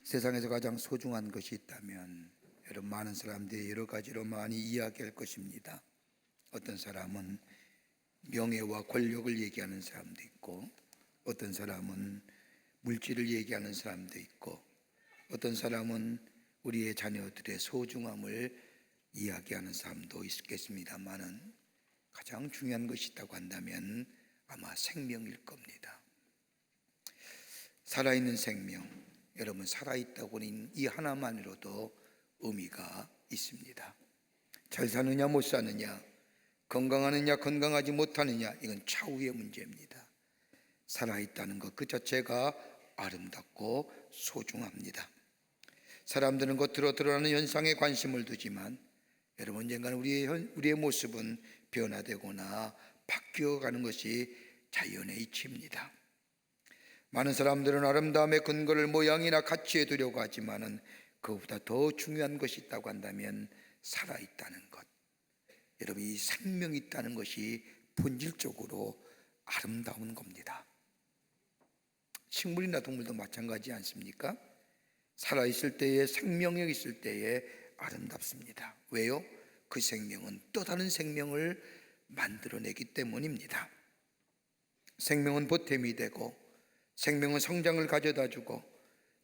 세상에서 가장 소중한 것이 있다면 여러분, 많은 사람들이 여러 가지로 많이 이야기할 것입니다. 어떤 사람은 명예와 권력을 얘기하는 사람도 있고, 어떤 사람은 물질을 얘기하는 사람도 있고, 어떤 사람은 우리의 자녀들의 소중함을 이야기하는 사람도 있겠습니다만은 가장 중요한 것이 있다고 한다면 아마 생명일 겁니다. 살아있는 생명, 여러분, 살아있다고 하는 이 하나만으로도 의미가 있습니다. 잘 사느냐 못 사느냐, 건강하느냐 건강하지 못하느냐, 이건 차후의 문제입니다. 살아있다는 것 그 자체가 아름답고 소중합니다. 사람들은 겉으로 드러나는 현상에 관심을 두지만 여러분, 언젠가는 우리의 모습은 변화되거나 바뀌어가는 것이 자연의 이치입니다. 많은 사람들은 아름다움의 근거를 모양이나 가치에 두려고 하지만은 그것보다 더 중요한 것이 있다고 한다면 살아있다는 것, 여러분, 이 생명이 있다는 것이 본질적으로 아름다운 겁니다. 식물이나 동물도 마찬가지 않습니까? 살아있을 때에, 생명력이 있을 때에 아름답습니다. 왜요? 그 생명은 또 다른 생명을 만들어내기 때문입니다. 생명은 보탬이 되고, 생명은 성장을 가져다 주고,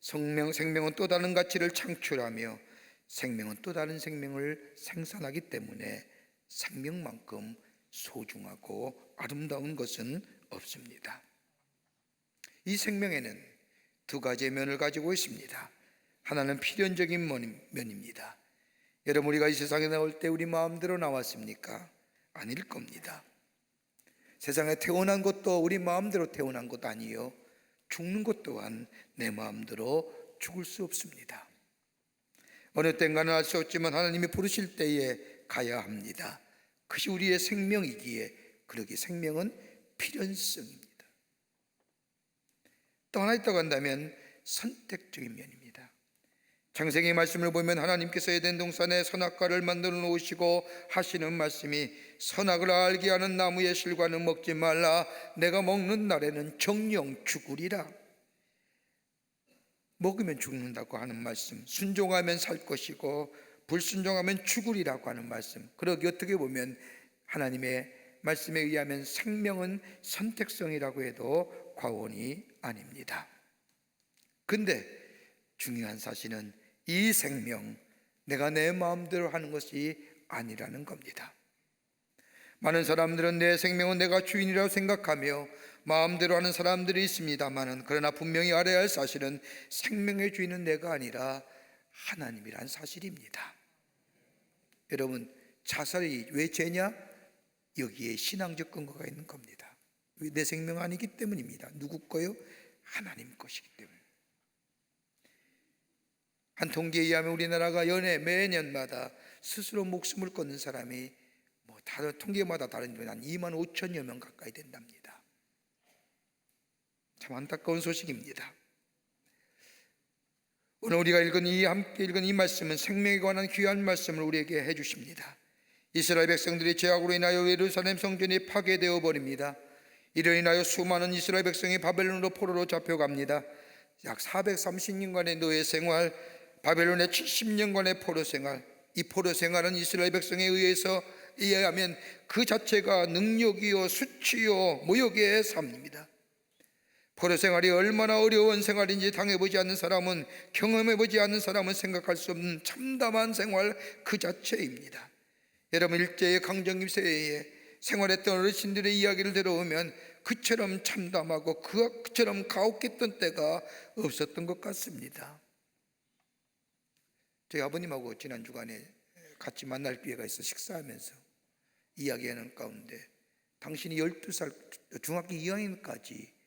생명은 또 다른 가치를 창출하며, 생명은 또 다른 생명을 생산하기 때문에 생명만큼 소중하고 아름다운 것은 없습니다. 이 생명에는 두 가지의 면을 가지고 있습니다. 하나는 필연적인 면입니다. 여러분, 우리가 이 세상에 나올 때 우리 마음대로 나왔습니까? 아닐 겁니다. 세상에 태어난 것도 우리 마음대로 태어난 것 아니요, 죽는 것 또한 내 마음대로 죽을 수 없습니다. 어느 땐가는 알 수 없지만 하나님이 부르실 때에 가야 합니다. 그것이 우리의 생명이기에, 그러기 생명은 필연성입니다. 또 하나 있다고 한다면 선택적인 면입니다. 창세기 말씀을 보면 하나님께서 에덴 동산에 선악과를 만들어 놓으시고 하시는 말씀이, 선악을 알게 하는 나무의 실과는 먹지 말라, 내가 먹는 날에는 정령 죽으리라. 먹으면 죽는다고 하는 말씀, 순종하면 살 것이고 불순종하면 죽으리라고 하는 말씀, 그러기 어떻게 보면 하나님의 말씀에 의하면 생명은 선택성이라고 해도 과언이 아닙니다. 근데 중요한 사실은 이 생명, 내가 내 마음대로 하는 것이 아니라는 겁니다. 많은 사람들은 내 생명은 내가 주인이라고 생각하며 마음대로 하는 사람들이 있습니다만은, 그러나 분명히 알아야 할 사실은 생명의 주인은 내가 아니라 하나님이란 사실입니다. 여러분, 자살이 왜 죄냐? 여기에 신앙적 근거가 있는 겁니다. 내 생명 아니기 때문입니다. 누구 거요? 하나님 것이기 때문에. 한 통계에 의하면 우리나라가 연에 매년마다 스스로 목숨을 끊는 사람이 다른 통계마다 다른지만 한 2만 5천여 명 가까이 된답니다. 참 안타까운 소식입니다. 오늘 우리가 함께 읽은 이 말씀은 생명에 관한 귀한 말씀을 우리에게 해주십니다. 이스라엘 백성들이 죄악으로 인하여 예루살렘 성전이 파괴되어 버립니다. 이로 인하여 수많은 이스라엘 백성이 바벨론으로 포로로 잡혀갑니다. 약 430년간의 노예 생활, 바벨론의 70년간의 포로 생활, 이 포로 생활은 이스라엘 백성에 의하면 그 자체가 능력이요 수치요 모욕의 삶입니다. 포로 생활이 얼마나 어려운 생활인지 당해보지 않는 사람은, 경험해보지 않는 사람은 생각할 수 없는 참담한 생활 그 자체입니다. 여러분, 일제의 강점기 세대에 생활했던 어르신들의 이야기를 들어보면 그처럼 참담하고 그처럼 가혹했던 때가 없었던 것 같습니다. 저희 아버님하고 지난 주간에 같이 만날 기회가 있어 식사하면서 이야기하는 가운데, 당신이 12살 중학교 2학년까지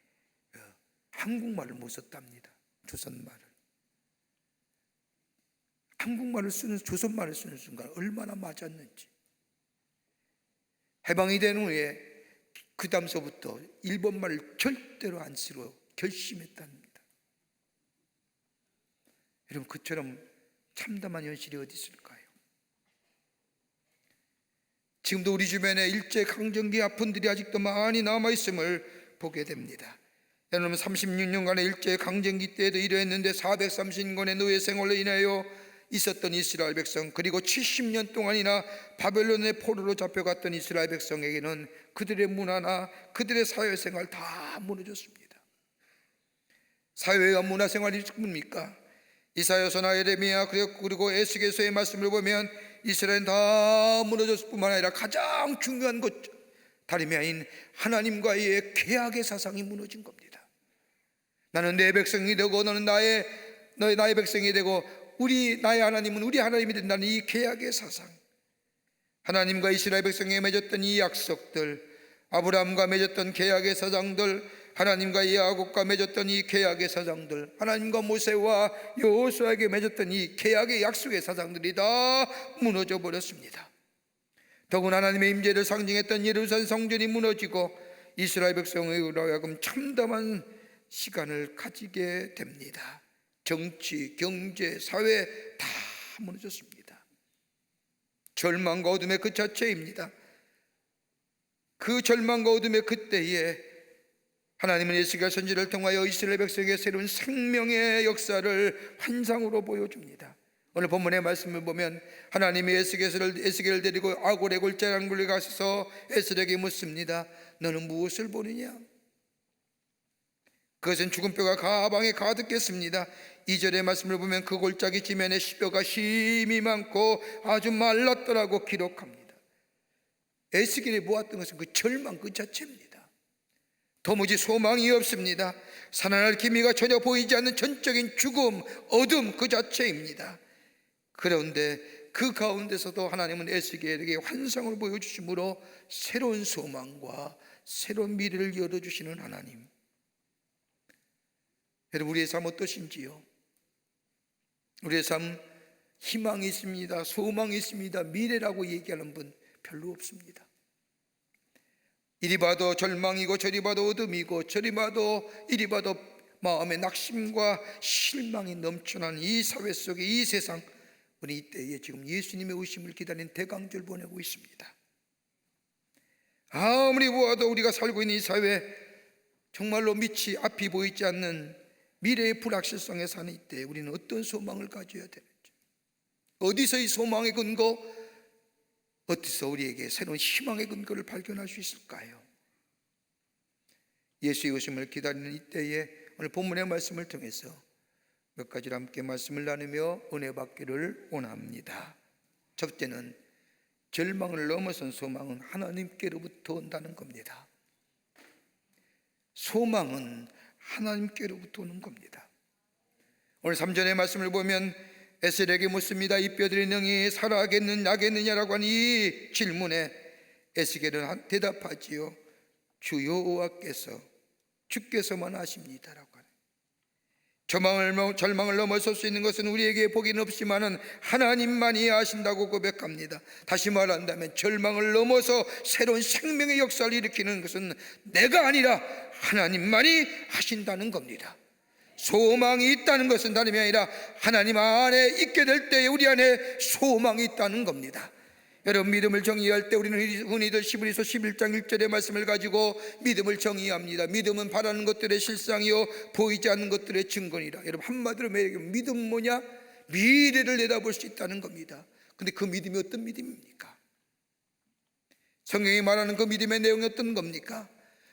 한국말을 못 썼답니다. 조선말을. 한국말을 쓰는, 조선말을 쓰는 순간 얼마나 맞았는지. 해방이 된 후에 그 다음서부터 일본말을 절대로 안 쓰기로 결심했답니다. 여러분, 그처럼 참담한 현실이 어디 있을까요? 지금도 우리 주변에 일제 강점기 아픈들이 아직도 많이 남아있음을 보게 됩니다. 여러분 36년간의 일제 강점기 때에도 이러했는데 430년간의 노예 생활로 인하여 있었던 이스라엘 백성, 그리고 70년 동안이나 바벨론의 포로로 잡혀갔던 이스라엘 백성에게는 그들의 문화나 그들의 사회생활 다 무너졌습니다. 사회와 문화생활이 뭡니까? 이사야서나 예레미야 그리고 에스겔서의 말씀을 보면 이스라엘은 다 무너졌을 뿐만 아니라 가장 중요한 것, 다름이 아닌 하나님과의 계약의 사상이 무너진 겁니다. 나는 내 백성이 되고 너는 나의 백성이 되고 나의 하나님은 우리 하나님이 된다는 이 계약의 사상, 하나님과 이스라엘 백성에 맺었던 이 약속들, 아브라함과 맺었던 계약의 사상들, 하나님과 야곱과 맺었던 이 계약의 사상들, 하나님과 모세와 여호수아에게 맺었던 이 계약의 약속의 사상들이 다 무너져 버렸습니다. 더군 하나님의 임재를 상징했던 예루살렘 성전이 무너지고 이스라엘 백성으로 하여금 참담한 시간을 가지게 됩니다. 정치, 경제, 사회 다 무너졌습니다. 절망과 어둠의 그 자체입니다. 그 절망과 어둠의 그때에 하나님은 에스겔 선지를 통하여 이스라엘 백성에게 새로운 생명의 역사를 환상으로 보여줍니다. 오늘 본문의 말씀을 보면 하나님이 에스겔을 데리고 아골의 골짜기에 가셔서 에스겔에게 묻습니다. 너는 무엇을 보느냐? 그것은 죽은 뼈가 가방에 가득했습니다. 2절의 말씀을 보면 그 골짜기 지면에 뼈가 심이 많고 아주 말랐더라고 기록합니다. 에스겔이 보았던 것은 그 절망 그 자체입니다. 도무지 소망이 없습니다. 살아날 기미가 전혀 보이지 않는 전적인 죽음, 어둠 그 자체입니다. 그런데 그 가운데서도 하나님은 에스겔에게 환상을 보여주심으로 새로운 소망과 새로운 미래를 열어주시는 하나님. 여러분, 우리의 삶 어떠신지요? 우리의 삶 희망이 있습니다. 소망이 있습니다. 미래라고 얘기하는 분 별로 없습니다. 이리 봐도 절망이고 저리 봐도 어둠이고 저리 봐도 이리 봐도 마음의 낙심과 실망이 넘쳐나는 이 사회 속에 이 세상, 우리 이때에 지금 예수님의 오심을 기다리는 대강절 보내고 있습니다. 아무리 보아도 우리가 살고 있는 이 사회, 정말로 밑이 앞이 보이지 않는 미래의 불확실성에 사는 이때 우리는 어떤 소망을 가져야 되는지, 어디서 이 소망의 근거, 어디서 우리에게 새로운 희망의 근거를 발견할 수 있을까요? 예수의 오심을 기다리는 이때에 오늘 본문의 말씀을 통해서 몇 가지로 함께 말씀을 나누며 은혜 받기를 원합니다. 첫째는 절망을 넘어선 소망은 하나님께로부터 온다는 겁니다. 소망은 하나님께로부터 오는 겁니다. 오늘 3절의 말씀을 보면 에스겔에게 묻습니다. 이 뼈들이 능히 살아나겠느냐라고 하는 이 질문에 에스겔은 대답하지요. 주 여호와께서, 주께서만 아십니다라고 하는, 절망을 넘어설 수 있는 것은 우리에게 보기는 없지만은 하나님만이 아신다고 고백합니다. 다시 말한다면 절망을 넘어서 새로운 생명의 역사를 일으키는 것은 내가 아니라 하나님만이 하신다는 겁니다. 소망이 있다는 것은 다름이 아니라 하나님 안에 있게 될 때에 우리 안에 소망이 있다는 겁니다. 여러분, 믿음을 정의할 때 우리는 흔히들 히브리서 11장 1절의 말씀을 가지고 믿음을 정의합니다. 믿음은 바라는 것들의 실상이요 보이지 않는 것들의 증거니라. 여러분, 한마디로 믿음은 뭐냐? 미래를 내다볼 수 있다는 겁니다. 근데 그 믿음이 어떤 믿음입니까? 성경이 말하는 그 믿음의 내용이 어떤 겁니까?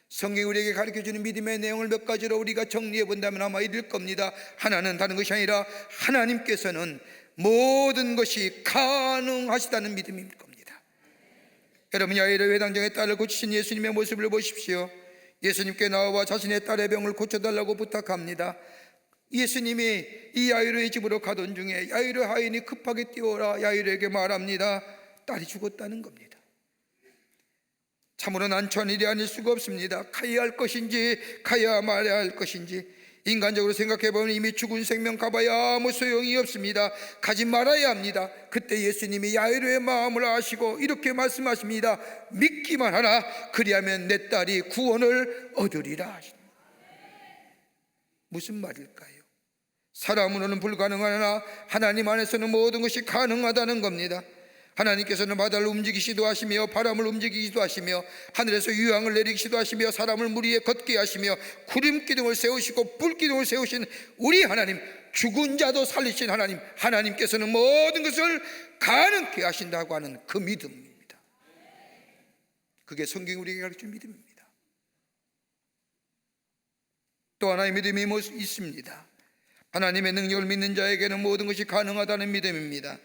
성경이 우리에게 가르쳐주는 믿음의 내용을 몇 가지로 우리가 정리해 본다면 아마 이럴 겁니다. 하나는 다른 것이 아니라 하나님께서는 모든 것이 가능하시다는 믿음일 겁니다. 여러분, 야이로 회당장의 딸을 고치신 예수님의 모습을 보십시오. 예수님께 나와 자신의 딸의 병을 고쳐달라고 부탁합니다. 예수님이 이 야이로의 집으로 가던 중에 야이로 하인이 급하게 뛰어오라 야이로에게 말합니다. 딸이 죽었다는 겁니다. 참으로 난처한 일이 아닐 수가 없습니다. 가야 할 것인지 가야 말아야 할 것인지 인간적으로 생각해보면 이미 죽은 생명 가봐야 아무 소용이 없습니다. 가지 말아야 합니다. 그때 예수님이 야이로의 마음을 아시고 이렇게 말씀하십니다. 믿기만 하라. 그리하면 내 딸이 구원을 얻으리라. 무슨 말일까요? 사람으로는 불가능하나 하나님 안에서는 모든 것이 가능하다는 겁니다. 하나님께서는 바다를 움직이시기도 하시며 바람을 움직이기도 하시며 하늘에서 유황을 내리기도 하시며 사람을 물 위에 걷게 하시며 구름 기둥을 세우시고 불 기둥을 세우신 우리 하나님, 죽은 자도 살리신 하나님, 하나님께서는 모든 것을 가능케 하신다고 하는 그 믿음입니다. 그게 성경이 우리에게 가르치는 믿음입니다. 또 하나의 믿음이 있습니다. 하나님의 능력을 믿는 자에게는 모든 것이 가능하다는 믿음입니다.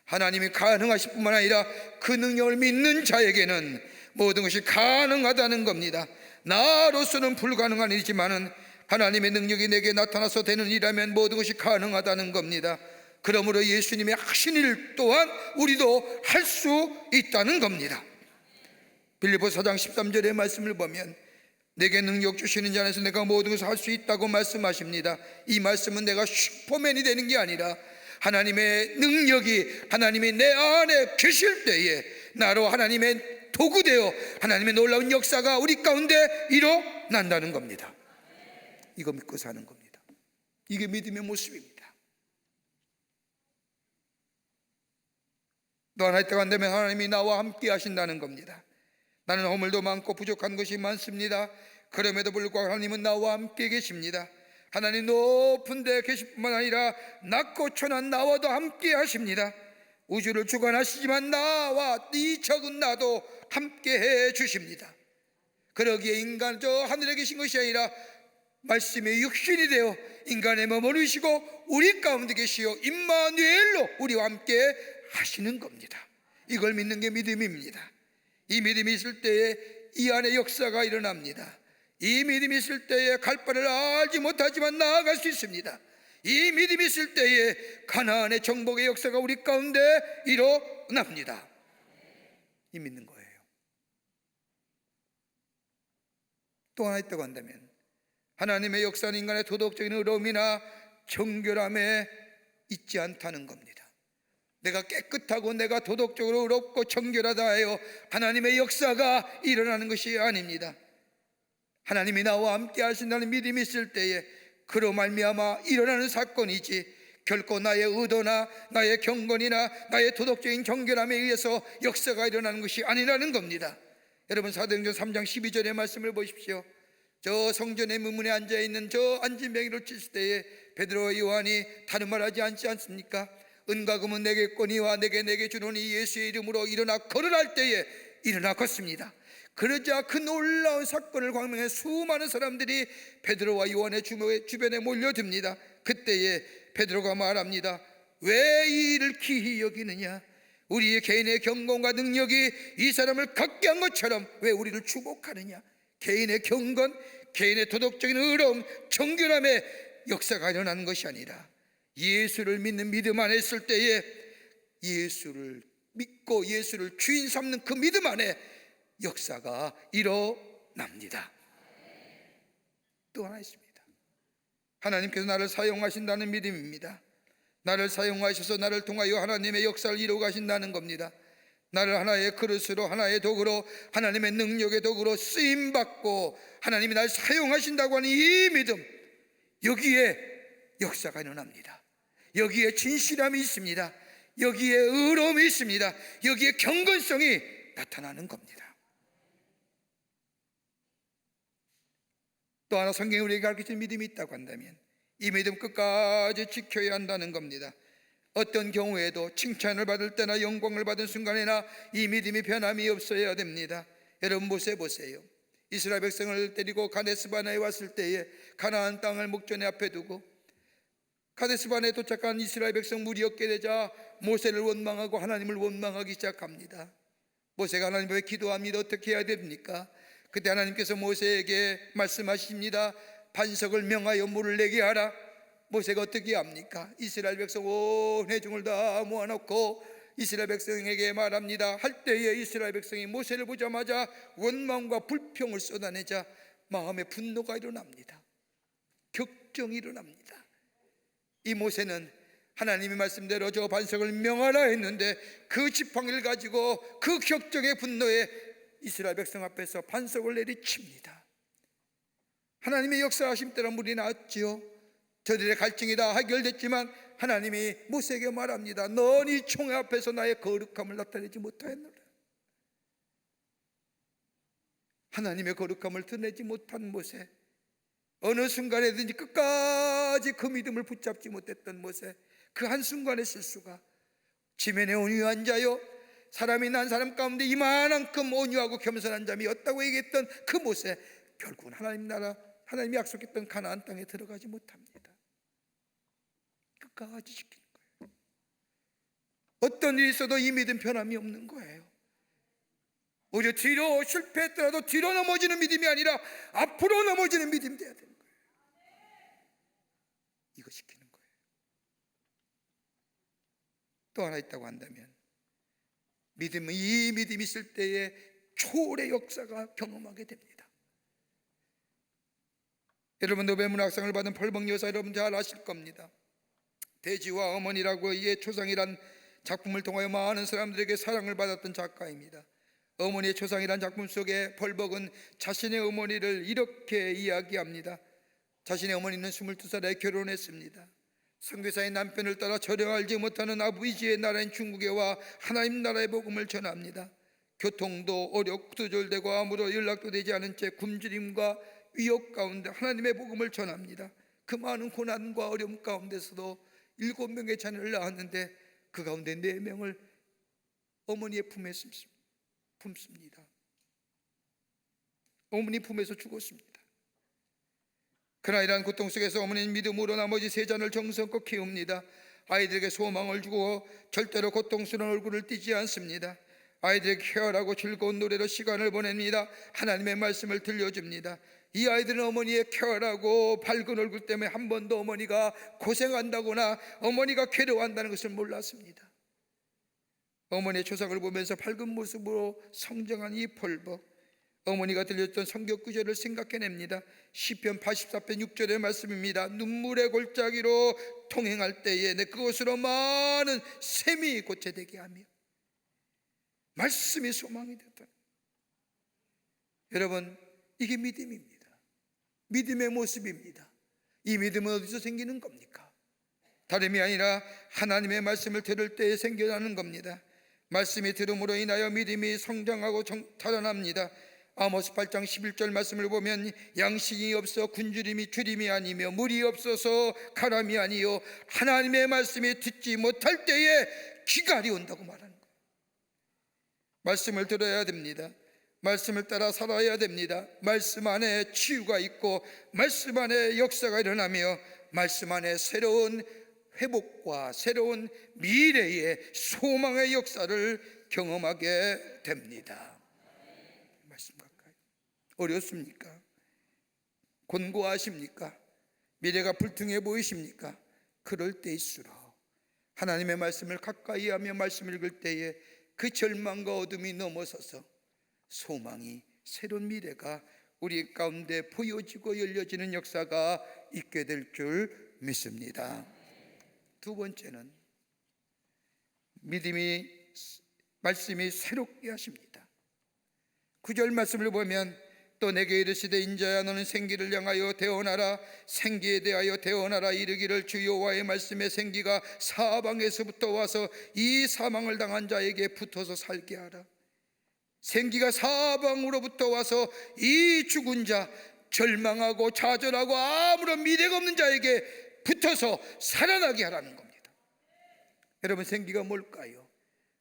하나님이 가능하실 뿐만 아니라 그 능력을 믿는 자에게는 모든 것이 가능하다는 겁니다. 나로서는 불가능한 일이지만 하나님의 능력이 내게 나타나서 되는 일이라면 모든 것이 가능하다는 겁니다. 그러므로 예수님의 하신 일 또한 우리도 할 수 있다는 겁니다. 빌립보서 4장 13절의 말씀을 보면 내게 능력 주시는 자 안에서 내가 모든 것을 할 수 있다고 말씀하십니다. 이 말씀은 내가 슈퍼맨이 되는 게 아니라 하나님의 능력이 하나님이 내 안에 계실 때에 나로 하나님의 도구되어 하나님의 놀라운 역사가 우리 가운데 일어난다는 겁니다. 이거 믿고 사는 겁니다. 이게 믿음의 모습입니다. 또 하나 때가 되면 하나님이 나와 함께 하신다는 겁니다. 나는 허물도 많고 부족한 것이 많습니다. 그럼에도 불구하고 하나님은 나와 함께 계십니다. 하나님 높은 데 계실 뿐만 아니라 낮고 천한 나와도 함께 하십니다. 우주를 주관하시지만 나와 이 적은 나도 함께 해 주십니다. 그러기에 인간 저 하늘에 계신 것이 아니라 말씀의 육신이 되어 인간에 머무르시고 우리 가운데 계시어 임마누엘로 우리와 함께 하시는 겁니다. 이걸 믿는 게 믿음입니다. 이 믿음이 있을 때에 이 안에 역사가 일어납니다. 이 믿음이 있을 때에 갈 바를 알지 못하지만 나아갈 수 있습니다. 이 믿음이 있을 때에 가나안의 정복의 역사가 우리 가운데 일어납니다. 이 믿는 거예요. 또 하나 있다고 한다면 하나님의 역사는 인간의 도덕적인 의로움이나 정결함에 있지 않다는 겁니다. 내가 깨끗하고 내가 도덕적으로 의롭고 정결하다 하여 하나님의 역사가 일어나는 것이 아닙니다. 하나님이 나와 함께 하신다는 믿음이 있을 때에 그로 말미암아 일어나는 사건이지 결코 나의 의도나 나의 경건이나 나의 도덕적인 정결함에 의해서 역사가 일어나는 것이 아니라는 겁니다. 여러분 사도행전 3장 12절의 말씀을 보십시오. 저 성전의 문문에 앉아있는 저 안진뱅이를 칠 때에 베드로와 요한이 다른 말 하지 않지 않습니까? 은과 금은 내게 거니와 내게 주노니 예수의 이름으로 일어나 걸으라 할 때에 일어나 걷습니다. 그러자 그 놀라운 사건을 광명해 수많은 사람들이 베드로와 요한의 주변에 몰려듭니다. 그때에 베드로가 말합니다. 왜 이 일을 기히 여기느냐? 우리의 개인의 경건과 능력이 이 사람을 갖게 한 것처럼 왜 우리를 주목하느냐? 개인의 경건, 개인의 도덕적인 의로움, 정결함의 역사가 일어나는 것이 아니라 예수를 믿는 믿음 안에 있을 때에 예수를 믿고 예수를 주인 삼는 그 믿음 안에 역사가 일어납니다. 또 하나 있습니다. 하나님께서 나를 사용하신다는 믿음입니다. 나를 사용하셔서 나를 통하여 하나님의 역사를 이루어 가신다는 겁니다. 나를 하나의 그릇으로 하나의 도구로 하나님의 능력의 도구로 쓰임받고 하나님이 나를 사용하신다고 하는 이 믿음, 여기에 역사가 일어납니다. 여기에 진실함이 있습니다. 여기에 의로움이 있습니다. 여기에 경건성이 나타나는 겁니다. 또 하나 성경이 우리에게 가르치는 믿음이 있다고 한다면 이 믿음 끝까지 지켜야 한다는 겁니다. 어떤 경우에도 칭찬을 받을 때나 영광을 받은 순간에나 이 믿음이 변함이 없어야 됩니다. 여러분 보세요. 이스라엘 백성을 데리고 가데스바네에 왔을 때에 가나안 땅을 목전에 앞에 두고 가데스바네에 도착한 이스라엘 백성 무리 얻게 되자 모세를 원망하고 하나님을 원망하기 시작합니다. 모세가 하나님 앞에 기도합니다. 어떻게 해야 됩니까? 그때 하나님께서 모세에게 말씀하십니다. 반석을 명하여 물을 내게 하라. 모세가 어떻게 합니까? 이스라엘 백성 온 회중을 다 모아놓고 이스라엘 백성에게 말합니다. 할 때에 이스라엘 백성이 모세를 보자마자 원망과 불평을 쏟아내자 마음에 분노가 일어납니다. 격정이 일어납니다. 이 모세는 하나님의 말씀대로 저 반석을 명하라 했는데 그 지팡이를 가지고 그 격정의 분노에 이스라엘 백성 앞에서 반석을 내리칩니다. 하나님의 역사하심 때라 물이 나왔지요. 저들의 갈증이 다 해결됐지만 하나님이 모세에게 말합니다. 넌 이 총회 앞에서 나의 거룩함을 나타내지 못하였노라. 하나님의 거룩함을 드러내지 못한 모세, 어느 순간에든지 끝까지 그 믿음을 붙잡지 못했던 모세, 그 한순간의 실수가 지면에 온유한 자요, 사람이 난 사람 가운데 이만한큼 온유하고 겸손한 자이었다고 얘기했던 그 모세, 결국은 하나님이 약속했던 가나안 땅에 들어가지 못합니다. 끝까지 지키는 거예요. 어떤 일이 있어도 이 믿음 변함이 없는 거예요. 오히려 뒤로 실패했더라도 뒤로 넘어지는 믿음이 아니라 앞으로 넘어지는 믿음이 돼야 되는 거예요. 이거 지키는 거예요. 또 하나 있다고 한다면, 믿음은 이 믿음이 있을 때에 초월의 역사가 경험하게 됩니다. 여러분, 노벨문학상을 받은 펄벅 여사 여러분 잘 아실 겁니다. 돼지와 어머니라고 이의 초상이란 작품을 통하여 많은 사람들에게 사랑을 받았던 작가입니다. 어머니의 초상이란 작품 속에 펄벅은 자신의 어머니를 이렇게 이야기합니다. 자신의 어머니는 22살에 결혼했습니다. 선교사의 남편을 따라 전혀 알지 못하는 아버지의 나라인 중국에 와 하나님 나라의 복음을 전합니다. 교통도 어렵고 두절되고 아무런 연락도 되지 않은 채 굶주림과 위협 가운데 하나님의 복음을 전합니다. 그 많은 고난과 어려움 가운데서도 7명의 자녀를 낳았는데 그 가운데 4명을 어머니의 품에 품습니다. 어머니 품에서 죽었습니다. 그러나 이러한 고통 속에서 어머니는 믿음으로 나머지 3자녀를 정성껏 키웁니다. 아이들에게 소망을 주고 절대로 고통스러운 얼굴을 띠지 않습니다. 아이들에게 쾌활하고 즐거운 노래로 시간을 보냅니다. 하나님의 말씀을 들려줍니다. 이 아이들은 어머니의 쾌활하고 밝은 얼굴 때문에 한 번도 어머니가 고생한다거나 어머니가 괴로워한다는 것을 몰랐습니다. 어머니의 초상을 보면서 밝은 모습으로 성장한 이 펄벅, 어머니가 들렸던 성경 구절을 생각해냅니다. 시편 84편 6절의 말씀입니다. 눈물의 골짜기로 통행할 때에 내 그곳으로 많은 샘이 고쳐되게 하며, 말씀이 소망이 됐다. 여러분, 이게 믿음입니다. 믿음의 모습입니다. 이 믿음은 어디서 생기는 겁니까? 다름이 아니라 하나님의 말씀을 들을 때에 생겨나는 겁니다. 말씀이 들음으로 인하여 믿음이 성장하고 자라납니다. 아모스 8장 11절 말씀을 보면 양식이 없어 굶주림이 주림이 아니며 물이 없어서 가람이 아니요 하나님의 말씀이 듣지 못할 때에 기갈이 온다고 말하는 거예요. 말씀을 들어야 됩니다. 말씀을 따라 살아야 됩니다. 말씀 안에 치유가 있고 말씀 안에 역사가 일어나며 말씀 안에 새로운 회복과 새로운 미래의 소망의 역사를 경험하게 됩니다. 말씀 가까이. 어렵습니까? 곤고하십니까? 미래가 불투명해 보이십니까? 그럴 때일수록 하나님의 말씀을 가까이 하며 말씀을 읽을 때에 그 절망과 어둠이 넘어서서 소망이, 새로운 미래가 우리 가운데 보여지고 열려지는 역사가 있게 될 줄 믿습니다. 두 번째는 말씀이 새롭게 하십니다. 9절 말씀을 보면 또 내게 이르시되 인자야 너는 생기를 향하여 대언하라, 생기에 대하여 대언하라. 이르기를 주 여호와의 말씀에 생기가 사방에서부터 와서 이 사망을 당한 자에게 붙어서 살게 하라. 생기가 사방으로부터 와서 이 죽은 자, 절망하고 좌절하고 아무런 미래가 없는 자에게 붙어서 살아나게 하라는 겁니다. 여러분, 생기가 뭘까요?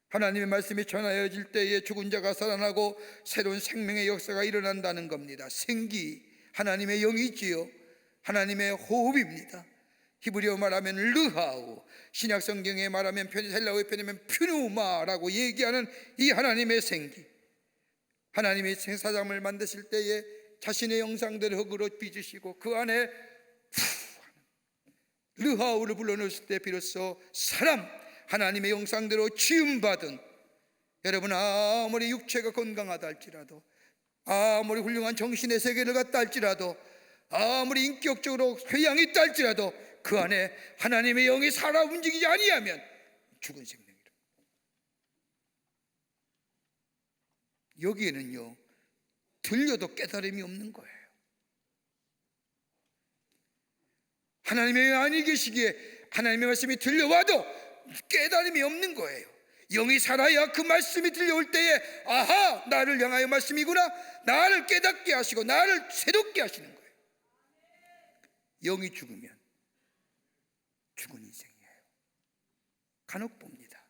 하나님의 말씀이 전하여질 때에 죽은 자가 살아나고 새로운 생명의 역사가 일어난다는 겁니다. 생기, 하나님의 영이지요. 하나님의 호흡입니다. 히브리어 말하면 르하우, 신약 성경에 말하면 헬라어에 표현하면 퓨누마라고 얘기하는 이 하나님의 생기. 하나님이 생사장을 만드실 때에 자신의 형상대로 흙으로 빚으시고 그 안에 르하우를 불러넣으실 때 비로소 사람, 하나님의 형상대로 지음받은, 여러분 아무리 육체가 건강하다 할지라도, 아무리 훌륭한 정신의 세계를 갖다 할지라도, 아무리 인격적으로 회양이 있다 할지라도 그 안에 하나님의 영이 살아 움직이지 아니하면 죽은 생명이라. 여기에는요 들려도 깨달음이 없는 거예요. 하나님의 아니 계시기에 하나님의 말씀이 들려와도 깨달음이 없는 거예요. 영이 살아야 그 말씀이 들려올 때에 아하, 나를 향하여 말씀이구나, 나를 깨닫게 하시고 나를 새롭게 하시는 거예요. 영이 죽으면 죽은 인생이에요. 간혹 봅니다.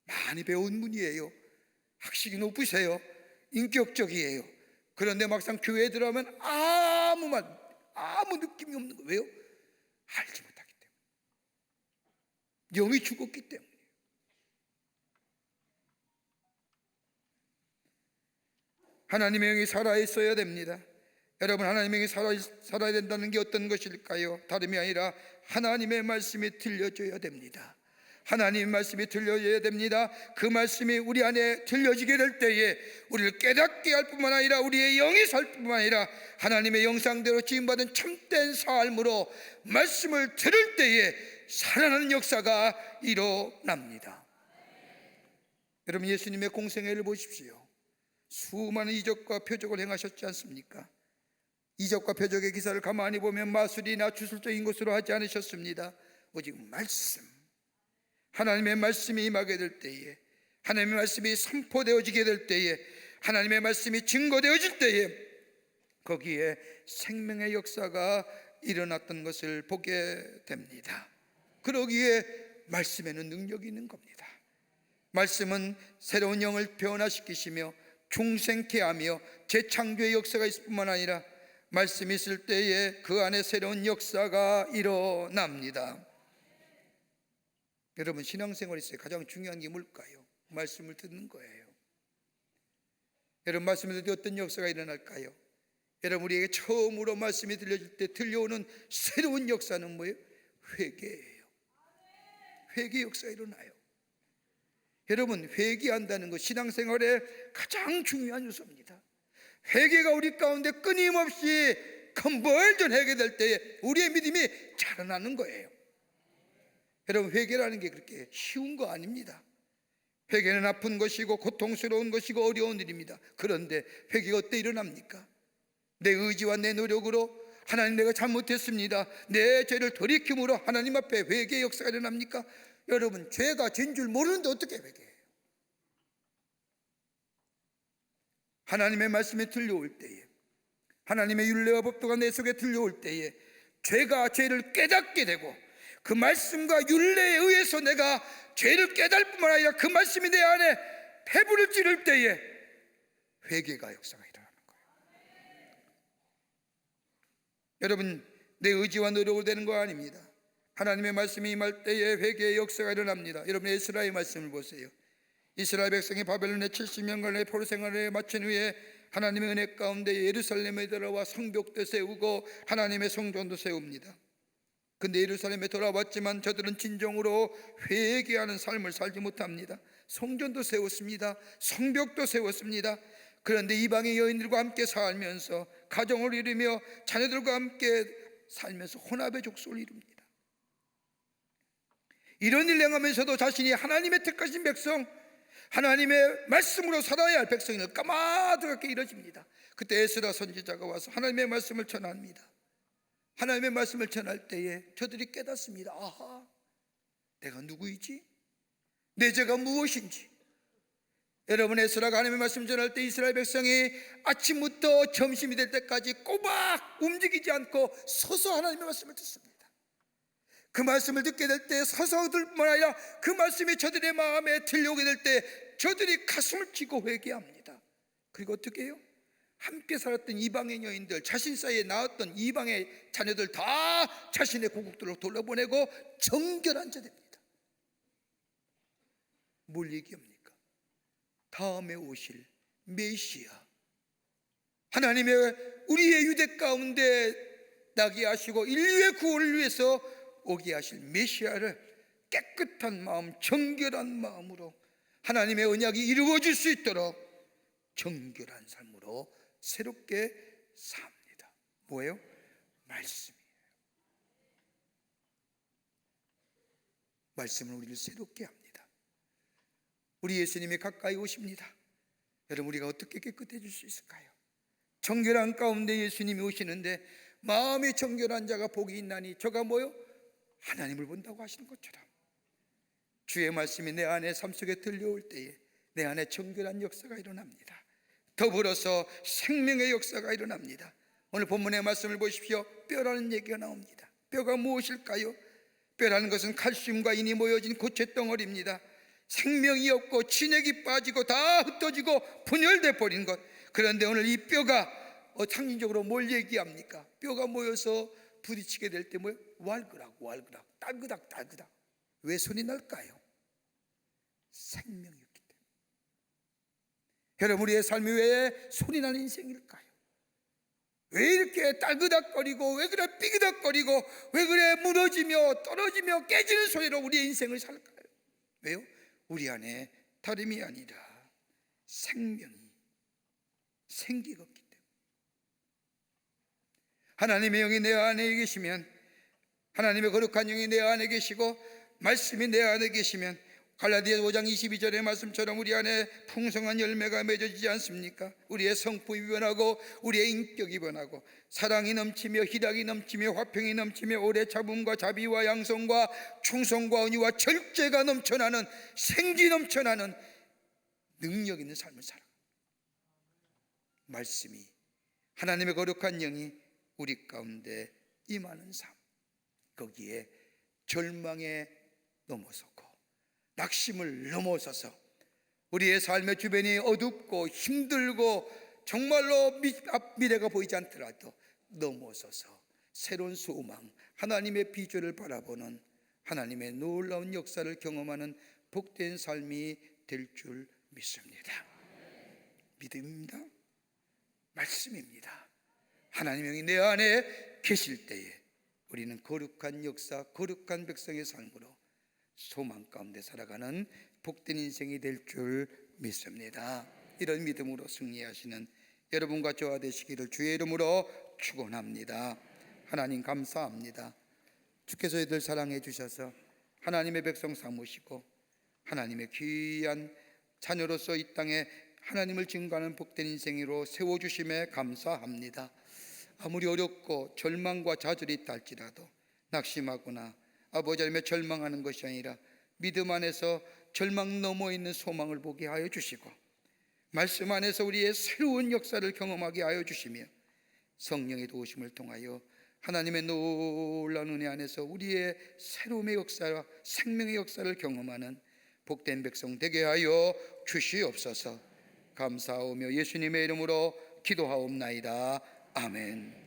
많이 배운 분이에요. 학식이 높으세요. 인격적이에요. 그런데 막상 교회에 들어가면 아무 느낌이 없는 거예요. 왜요? 알지 못하기 때문에. 영이 죽었기 때문에. 하나님의 영이 살아있어야 됩니다. 여러분, 하나님의 영이 살아야 된다는 게 어떤 것일까요? 다름이 아니라 하나님의 말씀이 들려줘야 됩니다. 하나님의 말씀이 들려줘야 됩니다. 그 말씀이 우리 안에 들려지게 될 때에 우리를 깨닫게 할 뿐만 아니라 우리의 영이 살 뿐만 아니라 하나님의 영상대로 지음받은 참된 삶으로 말씀을 들을 때에 살아나는 역사가 일어납니다. 여러분, 예수님의 공생애를 보십시오. 수많은 이적과 표적을 행하셨지 않습니까? 이적과 표적의 기사를 가만히 보면 마술이나 주술적인 것으로 하지 않으셨습니다. 오직 말씀, 하나님의 말씀이 임하게 될 때에, 하나님의 말씀이 선포되어지게 될 때에, 하나님의 말씀이 증거되어질 때에 거기에 생명의 역사가 일어났던 것을 보게 됩니다. 그러기에 말씀에는 능력이 있는 겁니다. 말씀은 새로운 영을 변화시키시며 중생케 하며 재창조의 역사가 있을 뿐만 아니라 말씀이 있을 때에 그 안에 새로운 역사가 일어납니다. 여러분, 신앙생활에서 가장 중요한 게 뭘까요? 말씀을 듣는 거예요. 여러분, 말씀을 듣을 때 어떤 역사가 일어날까요? 여러분, 우리에게 처음으로 말씀이 들려질 때 들려오는 새로운 역사는 뭐예요? 회개예요. 회개 역사가 일어나요. 여러분, 회개한다는 것 신앙생활의 가장 중요한 요소입니다. 회개가 우리 가운데 끊임없이 컨버전 회개될 때에 우리의 믿음이 자라나는 거예요. 여러분, 회개라는 게 그렇게 쉬운 거 아닙니다. 회개는 아픈 것이고 고통스러운 것이고 어려운 일입니다. 그런데 회개가 어때 일어납니까? 내 의지와 내 노력으로 하나님, 내가 잘못했습니다, 내 죄를 돌이킴으로 하나님 앞에 회개의 역사가 일어납니까? 여러분, 죄가 죄인 줄 모르는데 어떻게 회개해요? 하나님의 말씀이 들려올 때에, 하나님의 율례와 법도가 내 속에 들려올 때에 죄가 죄를 깨닫게 되고, 그 말씀과 율례에 의해서 내가 죄를 깨달을 뿐만 아니라 그 말씀이 내 안에 패부를 찌를 때에 회개가 역사가 일어나는 거예요. 여러분, 내 의지와 노력으로 되는 거 아닙니다. 하나님의 말씀이 임할 때에 회개의 역사가 일어납니다. 여러분, 에스라의 말씀을 보세요. 이스라엘 백성이 바벨론의 70년간의 포로 생활에 마친 후에 하나님의 은혜 가운데 예루살렘에 들어와 성벽도 세우고 하나님의 성전도 세웁니다. 근데 예루살렘에 돌아왔지만 저들은 진정으로 회개하는 삶을 살지 못합니다. 성전도 세웠습니다. 성벽도 세웠습니다. 그런데 이방의 여인들과 함께 살면서 가정을 이루며 자녀들과 함께 살면서 혼합의 족속을 이룹니다. 이런 일 행하면서도 자신이 하나님의 택하신 백성, 하나님의 말씀으로 살아야 할 백성을 까마득하게 이뤄집니다. 그때 에스라 선지자가 와서 하나님의 말씀을 전합니다. 하나님의 말씀을 전할 때에 저들이 깨닫습니다. 아하, 내가 누구이지? 내 죄가 무엇인지. 여러분, 에스라가 하나님의 말씀을 전할 때 이스라엘 백성이 아침부터 점심이 될 때까지 꼬박 움직이지 않고 서서 하나님의 말씀을 듣습니다. 그 말씀을 듣게 될 때 서서 들을 뿐만 아니라 그 말씀이 저들의 마음에 들려오게 될 때 저들이 가슴을 치고 회개합니다. 그리고 어떻게 해요? 함께 살았던 이방의 여인들, 자신 사이에 낳았던 이방의 자녀들 다 자신의 고국들로 돌려보내고 정결한 자 됩니다. 뭘 얘기합니까? 다음에 오실 메시아, 하나님의 우리의 유대 가운데 나게 하시고 인류의 구원을 위해서 오게 하실 메시아를 깨끗한 마음, 정결한 마음으로 하나님의 언약이 이루어질 수 있도록 정결한 삶으로 새롭게 삽니다. 뭐예요? 말씀이에요. 말씀은 우리를 새롭게 합니다. 우리 예수님이 가까이 오십니다. 여러분, 우리가 어떻게 깨끗해질 수 있을까요? 정결한 가운데 예수님이 오시는데 마음이 정결한 자가 복이 있나니, 저가 뭐요? 하나님을 본다고 하시는 것처럼 주의 말씀이 내 안에 삶 속에 들려올 때에 내 안에 정결한 역사가 일어납니다. 더불어서 생명의 역사가 일어납니다. 오늘 본문의 말씀을 보십시오. 뼈라는 얘기가 나옵니다. 뼈가 무엇일까요? 뼈라는 것은 칼슘과 인이 모여진 고체 덩어리입니다. 생명이 없고 진액이 빠지고 다 흩어지고 분열돼 버린 것. 그런데 오늘 이 뼈가 상징적으로 뭘 얘기합니까? 뼈가 모여서 부딪히게 될 때 뭐예요? 왈그락 딸그닥 왜 손이 날까요? 생명이었기 때문에. 여러분, 우리의 삶이 왜 손이 나는 인생일까요? 왜 이렇게 딸그닥거리고, 왜 그래 삐그덕거리고, 왜 그래 무너지며 떨어지며 깨지는 소리로 우리의 인생을 살까요? 왜요? 우리 안에 다름이 아니라 생명이 생기가 없기 때문에. 하나님의 영이 내 안에 계시면, 하나님의 거룩한 영이 내 안에 계시고 말씀이 내 안에 계시면 갈라디아 5장 22절의 말씀처럼 우리 안에 풍성한 열매가 맺어지지 않습니까? 우리의 성품이 변하고 우리의 인격이 변하고 사랑이 넘치며 희락이 넘치며 화평이 넘치며 오래 참음과 자비와 양성과 충성과 은유와 절제가 넘쳐나는, 생기 넘쳐나는 능력 있는 삶을 살아. 말씀이, 하나님의 거룩한 영이 우리 가운데 임하는 삶, 거기에 절망에 넘어서고 낙심을 넘어서서 우리의 삶의 주변이 어둡고 힘들고 정말로 미래가 보이지 않더라도 넘어서서 새로운 소망, 하나님의 비전을 바라보는, 하나님의 놀라운 역사를 경험하는 복된 삶이 될 줄 믿습니다. 믿음입니다. 말씀입니다. 하나님의 영이 내 안에 계실 때에 우리는 거룩한 역사, 거룩한 백성의 삶으로 소망 가운데 살아가는 복된 인생이 될 줄 믿습니다. 이런 믿음으로 승리하시는 여러분과 저와 되시기를 주의 이름으로 축원합니다. 하나님 감사합니다. 주께서 이들 사랑해 주셔서 하나님의 백성 삼으시고 하나님의 귀한 자녀로서 이 땅에 하나님을 증거하는 복된 인생으로 세워주심에 감사합니다. 아무리 어렵고 절망과 좌절이 있다 할지라도 낙심하거나 아버지 하나님의 절망하는 것이 아니라 믿음 안에서 절망 넘어 있는 소망을 보게 하여 주시고 말씀 안에서 우리의 새로운 역사를 경험하게 하여 주시며 성령의 도우심을 통하여 하나님의 놀라운 은혜 안에서 우리의 새로움의 역사와 생명의 역사를 경험하는 복된 백성 되게 하여 주시옵소서. 감사하며 예수님의 이름으로 기도하옵나이다. 아멘.